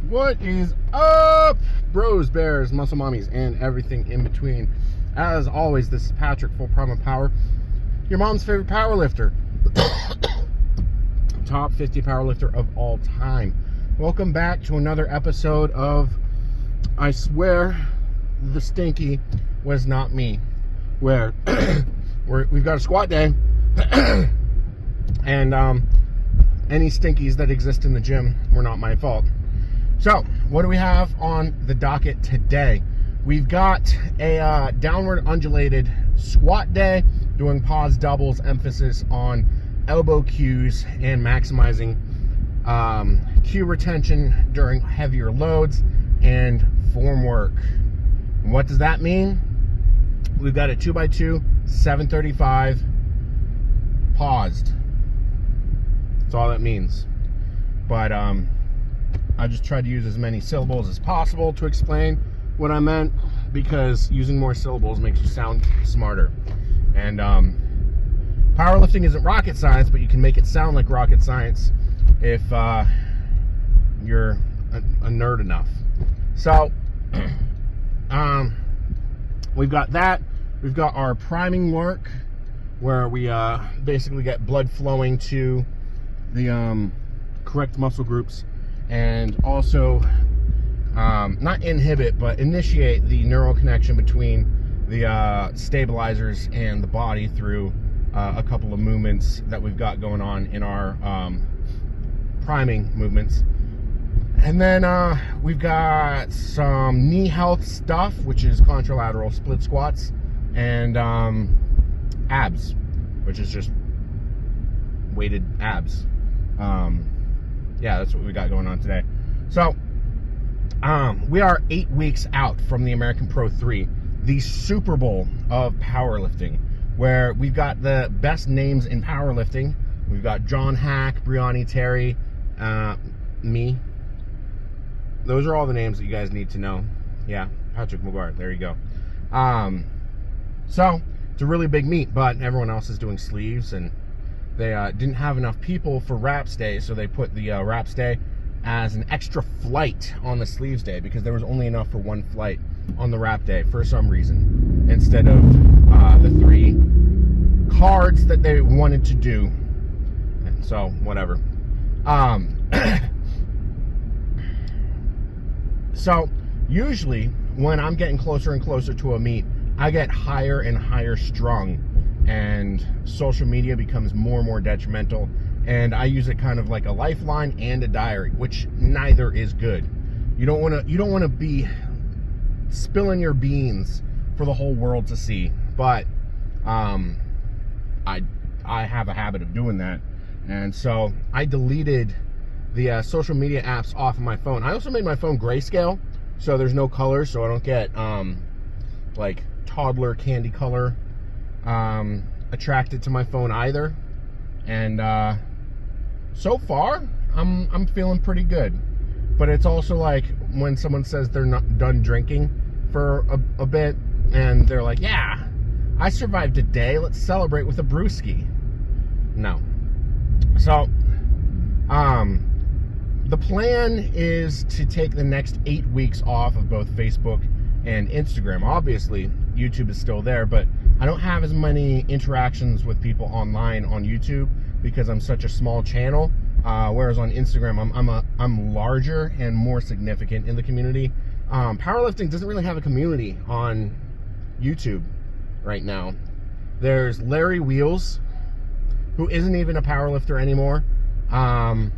What is up, bros, bears, muscle mommies, and everything in between? As always, this is Patrick, Full Prime of Power, your mom's favorite power lifter. Top 50 power lifter of all time. Welcome back to another episode of I Swear the Stinky Was Not Me, where we've got a squat day and any stinkies that exist in the gym were not my fault. So, what do we have on the docket today? We've got a downward undulated squat day, doing pause doubles, emphasis on elbow cues and maximizing cue retention during heavier loads and form work. And what does that mean? We've got a 2x2, 735 paused. That's all that means. But I just tried to use as many syllables as possible to explain what I meant, because using more syllables makes you sound smarter. And powerlifting isn't rocket science, but you can make it sound like rocket science if you're a nerd enough. So we've got that. We've got our priming work, where we basically get blood flowing to the correct muscle groups, and also not inhibit but initiate the neural connection between the stabilizers and the body through a couple of movements that we've got going on in our priming movements. And then we've got some knee health stuff, which is contralateral split squats, and abs, which is just weighted abs. Yeah, that's what we got going on today. So we are 8 weeks out from the American Pro 3, the Super Bowl of powerlifting, where we've got the best names in powerlifting. We've got John Hack, Brianni Terry, me. Those are all the names that you guys need to know. Yeah, Patrick Maguire, there you go. So it's a really big meet, but everyone else is doing sleeves, and they didn't have enough people for wraps day, so they put the wraps day as an extra flight on the sleeves day, because there was only enough for one flight on the wrap day for some reason, instead of the 3 cards that they wanted to do. And so whatever. So usually when I'm getting closer and closer to a meet, I get higher and higher strung, and social media becomes more and more detrimental, and I use it kind of like a lifeline and a diary, which neither is good. You don't want to be spilling your beans for the whole world to see, but I have a habit of doing that, and so I deleted the social media apps off of my phone. I also made my phone grayscale, so there's no color, so I don't get like toddler candy color attracted to my phone either. And so far I'm feeling pretty good. But it's also like when someone says they're not done drinking for a bit, and they're like, yeah, I survived a day, let's celebrate with a brewski. No. So the plan is to take the next 8 weeks off of both Facebook and Instagram. Obviously YouTube is still there, but I don't have as many interactions with people online on YouTube because I'm such a small channel. Whereas on Instagram, I'm larger and more significant in the community. Powerlifting doesn't really have a community on YouTube right now. There's Larry Wheels, who isn't even a powerlifter anymore. I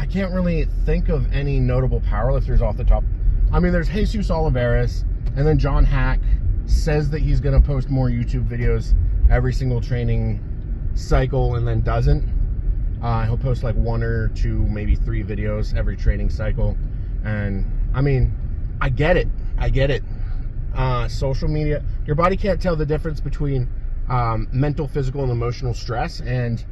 can't really think of any notable powerlifters off the top. I mean, there's Jesus Oliveras, and then John Hack says that he's going to post more YouTube videos every single training cycle, and then doesn't. He'll post like 1 or 2, maybe 3 videos every training cycle. And I mean, I get it. Social media, your body can't tell the difference between mental, physical, and emotional stress, and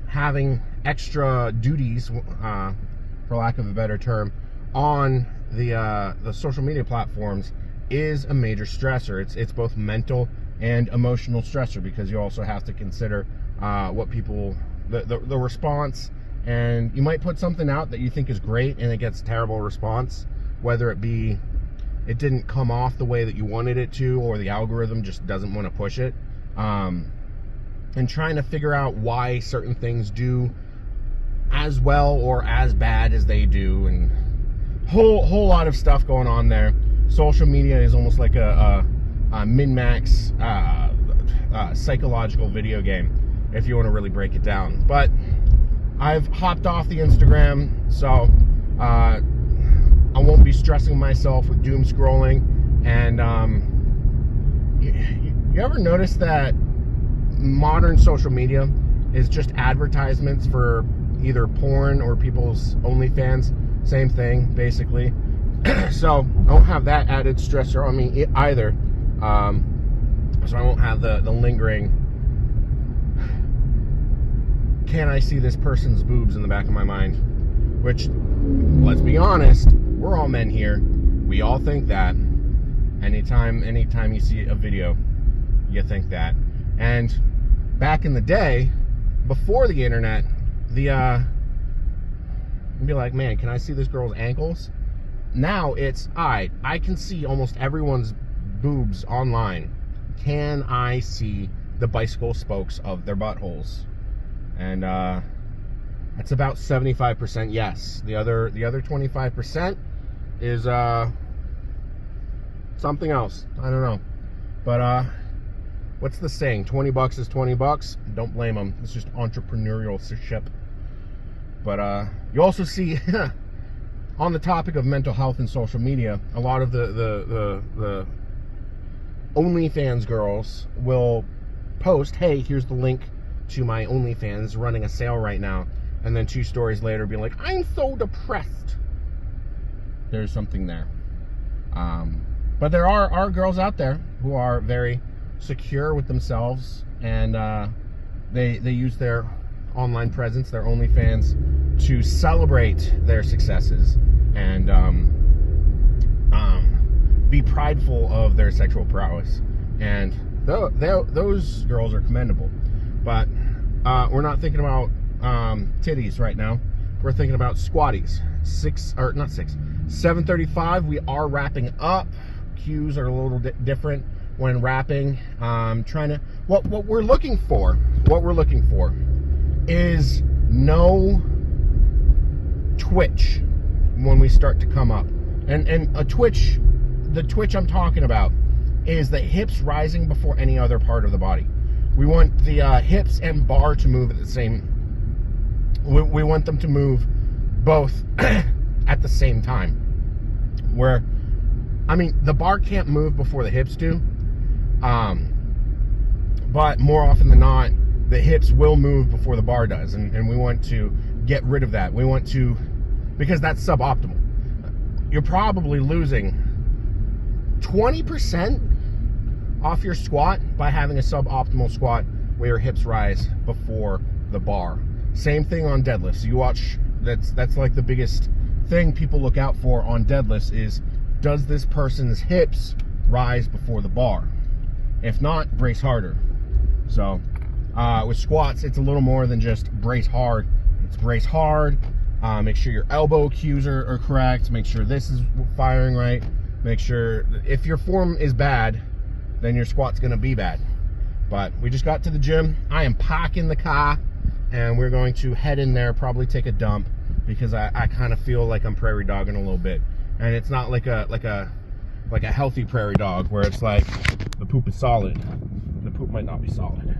having extra duties, for lack of a better term, on the social media platforms is a major stressor. It's both mental and emotional stressor, because you also have to consider what people, the response and you might put something out that you think is great and it gets terrible response, whether it be it didn't come off the way that you wanted it to, or the algorithm just doesn't want to push it, and trying to figure out why certain things do as well or as bad as they do, and whole lot of stuff going on there. Social media is almost like a min-max psychological video game, if you want to really break it down. But I've hopped off the Instagram, so I won't be stressing myself with doom scrolling. And you ever notice that modern social media is just advertisements for either porn or people's OnlyFans? Same thing, basically. So I won't have that added stressor on me either. So I won't have the lingering, can I see this person's boobs in the back of my mind? Which, let's be honest, we're all men here. We all think that. Anytime you see a video, you think that. And back in the day, before the internet, you'd be like, man, can I see this girl's ankles? Now it's, I can see almost everyone's boobs online. Can I see the bicycle spokes of their buttholes? And that's about 75% yes. The other 25% is something else. I don't know. But what's the saying? 20 bucks is 20 bucks. Don't blame them. It's just entrepreneurial ship. But you also see, on the topic of mental health and social media, a lot of the OnlyFans girls will post, hey, here's the link to my OnlyFans, running a sale right now. And then 2 stories later be like, I'm so depressed. There's something there. But there are girls out there who are very secure with themselves, and they use their online presence, their OnlyFans, to celebrate their successes and be prideful of their sexual prowess. And those girls are commendable. But we're not thinking about titties right now. We're thinking about squatties. 7:35. We are wrapping up. Cues are a little different when wrapping. What we're looking for is no twitch when we start to come up. And a twitch, the twitch I'm talking about is the hips rising before any other part of the body. We want the hips and bar to move at the same. We want them to move both at the same time. Where, I mean, the bar can't move before the hips do. But more often than not, the hips will move before the bar does. And we want to get rid of that. We want to, because that's suboptimal. You're probably losing 20% off your squat by having a suboptimal squat where your hips rise before the bar. Same thing on deadlifts. You watch, that's like the biggest thing people look out for on deadlifts is, does this person's hips rise before the bar? If not, brace harder. So with squats, it's a little more than just brace hard. It's brace hard. Make sure your elbow cues are correct. Make sure this is firing right. Make sure if your form is bad, then your squat's gonna be bad. But we just got to the gym. I am parking the car, and we're going to head in there, probably take a dump, because I kind of feel like I'm prairie dogging a little bit. And it's not like a healthy prairie dog where it's like the poop is solid. The poop might not be solid.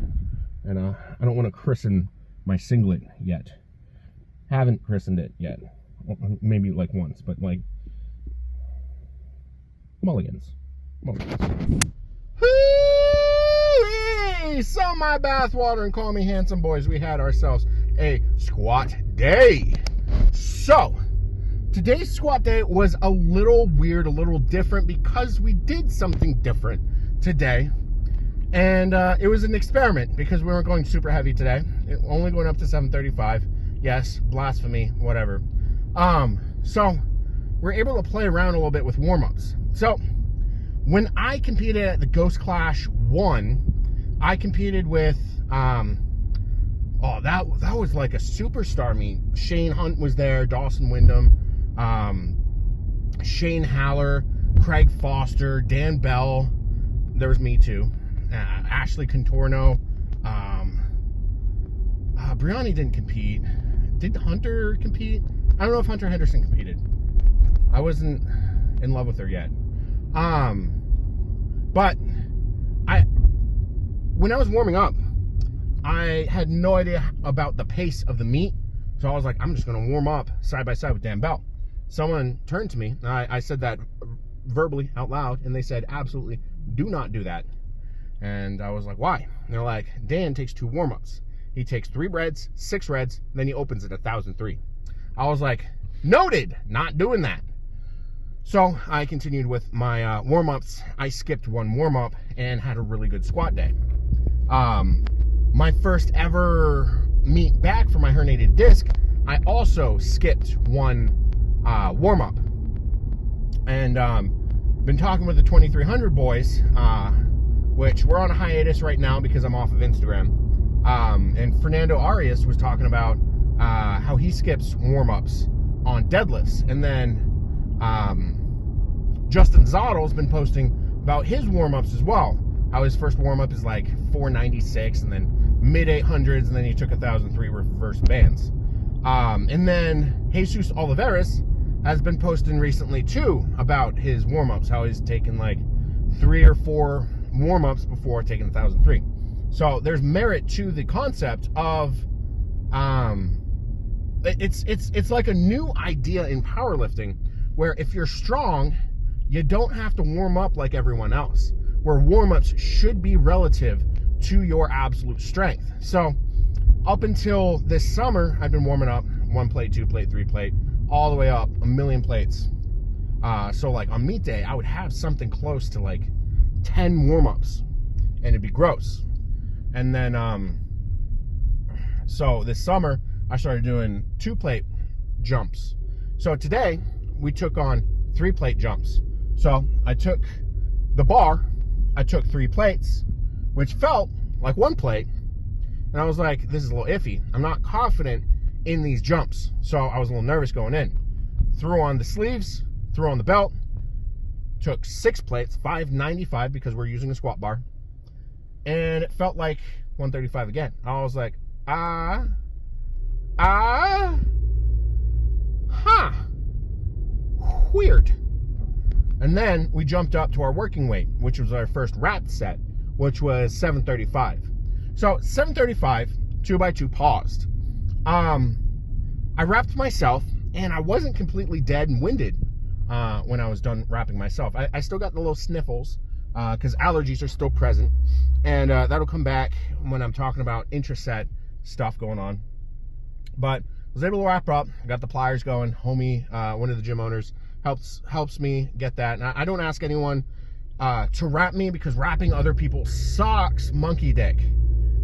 And I don't want to christen my singlet yet. Haven't christened it yet. Maybe like once, but like mulligans. Sell my bathwater and call me handsome, boys. We had ourselves a squat day. So today's squat day was a little weird, a little different, because we did something different today. And it was an experiment, because we weren't going super heavy today. Only going up to 735. Yes, blasphemy, whatever. So we're able to play around a little bit with warm-ups. So when I competed at the Ghost Clash 1, I competed with Oh, that was like a superstar meet. Shane Hunt was there, Dawson Wyndham, Shane Haller, Craig Foster, Dan Bell. There was me too. Ashley Contorno. Brianni didn't compete. Did Hunter compete? I don't know if Hunter Henderson competed. I wasn't in love with her yet. But when I was warming up, I had no idea about the pace of the meet. So I was like, I'm just going to warm up side by side with Dan Bell. Someone turned to me. I said that verbally out loud, and they said, absolutely do not do that. And I was like, why? And they're like, Dan takes 2 warm-ups. He takes 3 breads, 6 reds, then he opens at 1,003. I was like, noted, not doing that. So I continued with my warm-ups. I skipped 1 warm-up and had a really good squat day. My first ever meet back for my herniated disc, I also skipped 1 warm-up. And been talking with the 2300 boys, which we're on a hiatus right now because I'm off of Instagram. And Fernando Arias was talking about how he skips warm-ups on deadlifts. And then Justin Zottle's been posting about his warm-ups as well. How his first warm-up is like 496 and then mid-800s, and then he took 1,003 reverse bands. And then Jesus Oliveras has been posting recently too about his warm-ups, how he's taken like 3 or 4 warm-ups before taking 1,003. So there's merit to the concept of it's like a new idea in powerlifting, where if you're strong, you don't have to warm up like everyone else, where warm-ups should be relative to your absolute strength. So up until this summer, I've been warming up 1 plate, 2 plate, 3 plate, all the way up 1,000,000 plates. So like on meet day, I would have something close to like 10 warm-ups, and it'd be gross. And then, so this summer, I started doing 2 plate jumps. So today, we took on 3 plate jumps. So I took the bar, I took 3 plates, which felt like 1 plate. And I was like, this is a little iffy. I'm not confident in these jumps. So I was a little nervous going in. Threw on the sleeves, threw on the belt, took 6 plates, 595 because we're using a squat bar. And it felt like 135 again. I was like, weird. And then we jumped up to our working weight, which was our first wrap set, which was 735. So 735, 2x2 paused. I wrapped myself, and I wasn't completely dead and winded when I was done wrapping myself. I still got the little sniffles because allergies are still present, and that'll come back when I'm talking about intraset stuff going on. But I was able to wrap up. I got the pliers going. Homie, one of the gym owners, helps me get that. And I don't ask anyone to wrap me, because wrapping other people sucks monkey dick.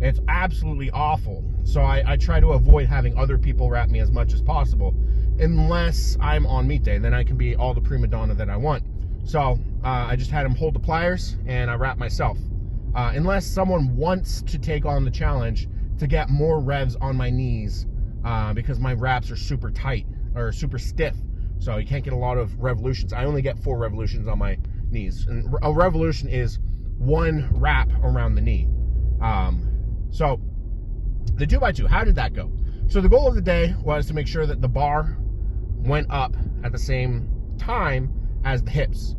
It's absolutely awful. So I try to avoid having other people wrap me as much as possible, unless I'm on meet day. Then I can be all the prima donna that I want. So I just had him hold the pliers, and I wrap myself. Unless someone wants to take on the challenge to get more revs on my knees, because my wraps are super tight or super stiff. So you can't get a lot of revolutions. I only get 4 revolutions on my knees. And a revolution is 1 wrap around the knee. So the 2x2, how did that go? So the goal of the day was to make sure that the bar went up at the same time as the hips.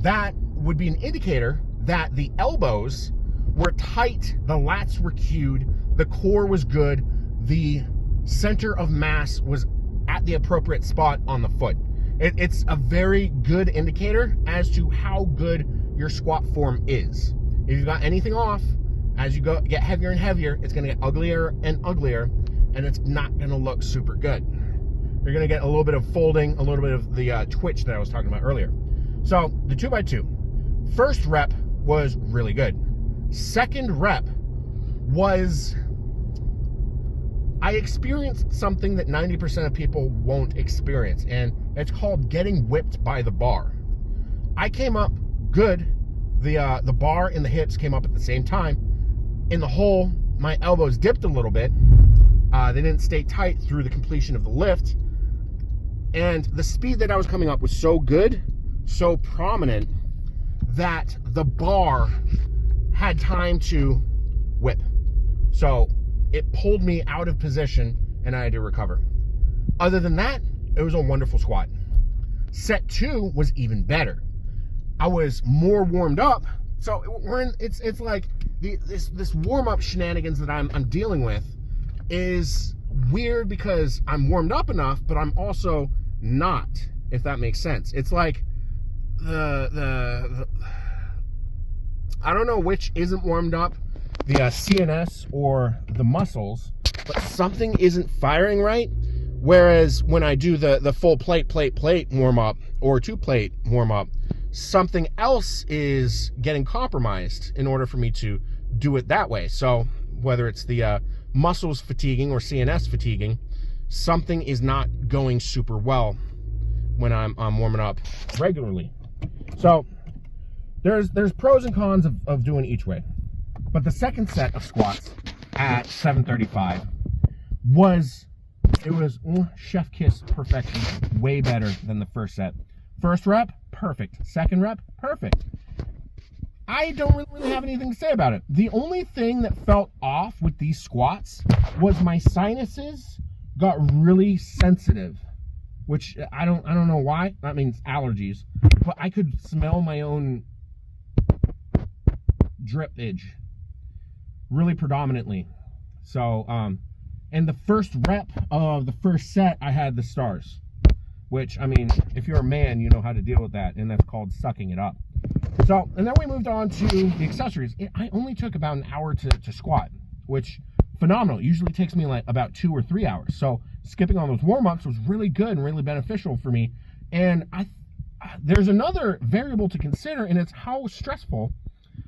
That would be an indicator that the elbows were tight, the lats were cued, the core was good, the center of mass was at the appropriate spot on the foot. It's a very good indicator as to how good your squat form is. If you've got anything off, as you get heavier and heavier, it's going to get uglier and uglier, and it's not going to look super good. You're going to get a little bit of folding, a little bit of the twitch that I was talking about earlier. So the 2x2, first rep was really good. Second rep was, I experienced something that 90% of people won't experience, and it's called getting whipped by the bar. I came up good. The bar and the hips came up at the same time. In the hole, my elbows dipped a little bit, They didn't stay tight through the completion of the lift. And the speed that I was coming up was so good, so prominent, that the bar had time to whip. So it pulled me out of position and I had to recover. Other than that, it was a wonderful squat. Set 2 was even better. I was more warmed up. So it's like this warm-up shenanigans that I'm dealing with is weird because I'm warmed up enough, but I'm also not, if that makes sense. It's like the I don't know which isn't warmed up, the CNS or the muscles, but something isn't firing right. Whereas when I do the full plate warm up or 2-plate warm up, something else is getting compromised in order for me to do it that way. So whether it's the muscles fatiguing or CNS fatiguing, something is not going super well when I'm warming up regularly. So there's pros and cons of doing each way. But the second set of squats at 735 was chef kiss perfection, way better than the first set. First rep, perfect. Second rep, perfect. I don't really have anything to say about it. The only thing that felt off with these squats was my sinuses got really sensitive, which I don't know why. That means allergies, but I could smell my own drippage really predominantly. So, and the first rep of the first set, I had the stars, which, I mean, if you're a man, you know how to deal with that, and that's called sucking it up. So, and then we moved on to the accessories. I only took about an hour to squat, which, phenomenal. It usually takes me like about 2 or 3 hours. So skipping on those warm-ups was really good and really beneficial for me. And there's another variable to consider, and it's how stressful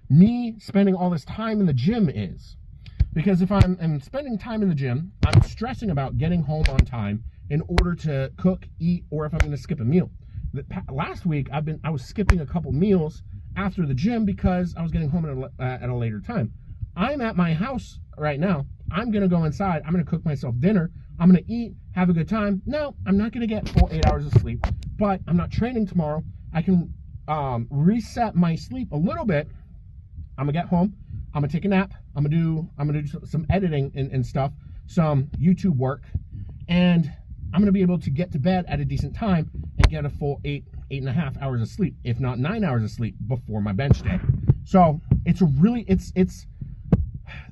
me spending all this time in the gym is. Because if I'm spending time in the gym, I'm stressing about getting home on time in order to cook, eat, or if I'm going to skip a meal. Last week, I was skipping a couple meals after the gym because I was getting home at a later time. I'm at my house right now. I'm going to go inside. I'm going to cook myself dinner. I'm going to eat, have a good time. No, I'm not going to get full 8 hours of sleep, but I'm not training tomorrow. I can reset my sleep a little bit. I'm going to get home. I'm going to take a nap. I'm going to do some editing and stuff, some YouTube work, and I'm going to be able to get to bed at a decent time and get a full 8.5 hours of sleep, if not 9 hours of sleep before my bench day. So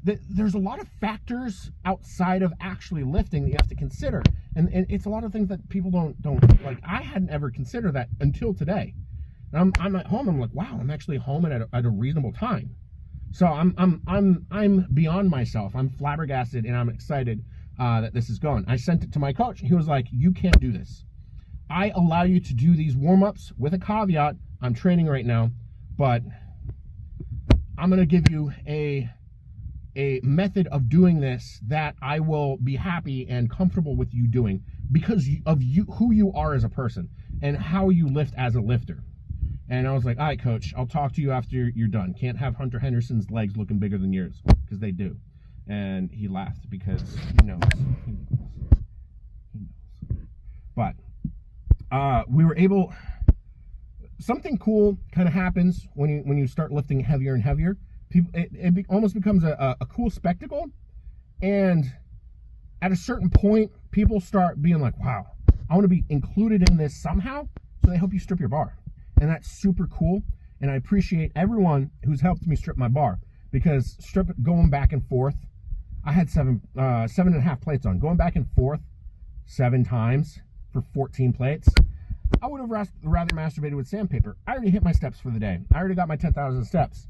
there's a lot of factors outside of actually lifting that you have to consider. And it's a lot of things that people don't like. I hadn't ever considered that until today. And I'm at home, I'm like, wow, I'm actually home at a reasonable time. So I'm beyond myself. I'm flabbergasted and I'm excited that this is going. I sent it to my coach. He was like, you can't do this. I allow you to do these warm-ups with a caveat. I'm training right now, but I'm going to give you a method of doing this that I will be happy and comfortable with you doing because of who you are as a person and how you lift as a lifter. And I was like, all right, coach, I'll talk to you after you're done. Can't have Hunter Henderson's legs looking bigger than yours, because they do. And he laughed because he knows. But we were able, something cool kind of happens when you start lifting heavier and heavier. It almost becomes a cool spectacle. And at a certain point, people start being like, wow, I want to be included in this somehow. So they help you strip your bar. And that's super cool. And I appreciate everyone who's helped me strip my bar, because going back and forth, I had 7.5 plates on. Going back and forth 7 times for 14 plates, I would have rather masturbated with sandpaper. I already hit my steps for the day. I already got my 10,000 steps.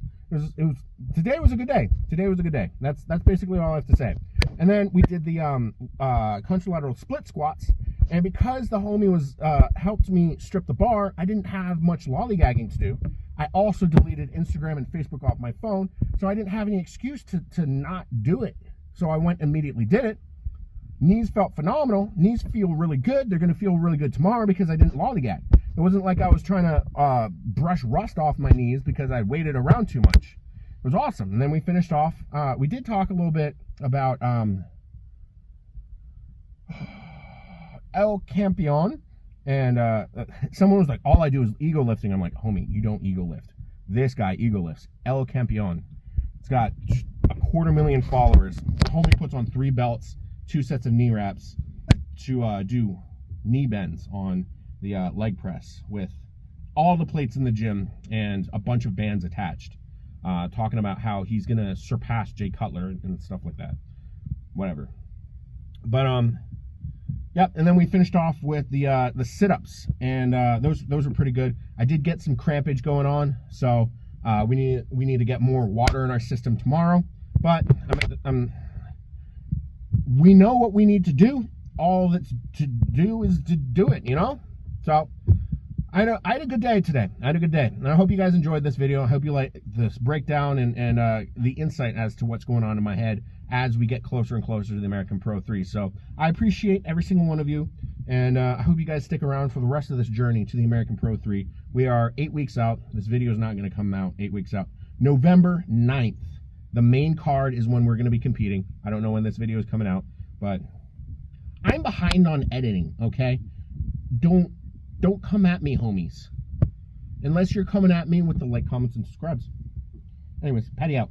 Today was a good day. Today was a good day. That's basically all I have to say. And then we did the contralateral split squats. And because the homie was helped me strip the bar, I didn't have much lollygagging to do. I also deleted Instagram and Facebook off my phone, so I didn't have any excuse to not do it. So I went immediately did it. Knees felt phenomenal. Knees feel really good. They're going to feel really good tomorrow because I didn't lollygag. It wasn't like I was trying to brush rust off my knees because I waited around too much. It was awesome. And then we finished off. We did talk a little bit about El Campeon. And someone was like, all I do is ego lifting. I'm like, homie, you don't ego lift. This guy ego lifts. El Campeon. It's got 250,000 followers. Homie puts on 3 belts, 2 sets of knee wraps to do knee bends on the leg press with all the plates in the gym and a bunch of bands attached. Talking about how he's gonna surpass Jay Cutler and stuff like that. Whatever. But yep. And then we finished off with the sit-ups, and those were pretty good. I did get some crampage going on, so we need to get more water in our system tomorrow. But we know what we need to do. All that's to do is to do it, you know. So I had a good day today. I had a good day, and I hope you guys enjoyed this video. I hope you like this breakdown and the insight as to what's going on in my head as we get closer and closer to the American Pro 3. So I appreciate every single one of you, and I hope you guys stick around for the rest of this journey to the American Pro 3. We are 8 weeks out. This video is not going to come out 8 weeks out. November 9th, the main card is when we're going to be competing. I don't know when this video is coming out, but I'm behind on editing, okay? Don't come at me, homies. Unless you're coming at me with the like, comments, and subscribes. Anyways, Patty out.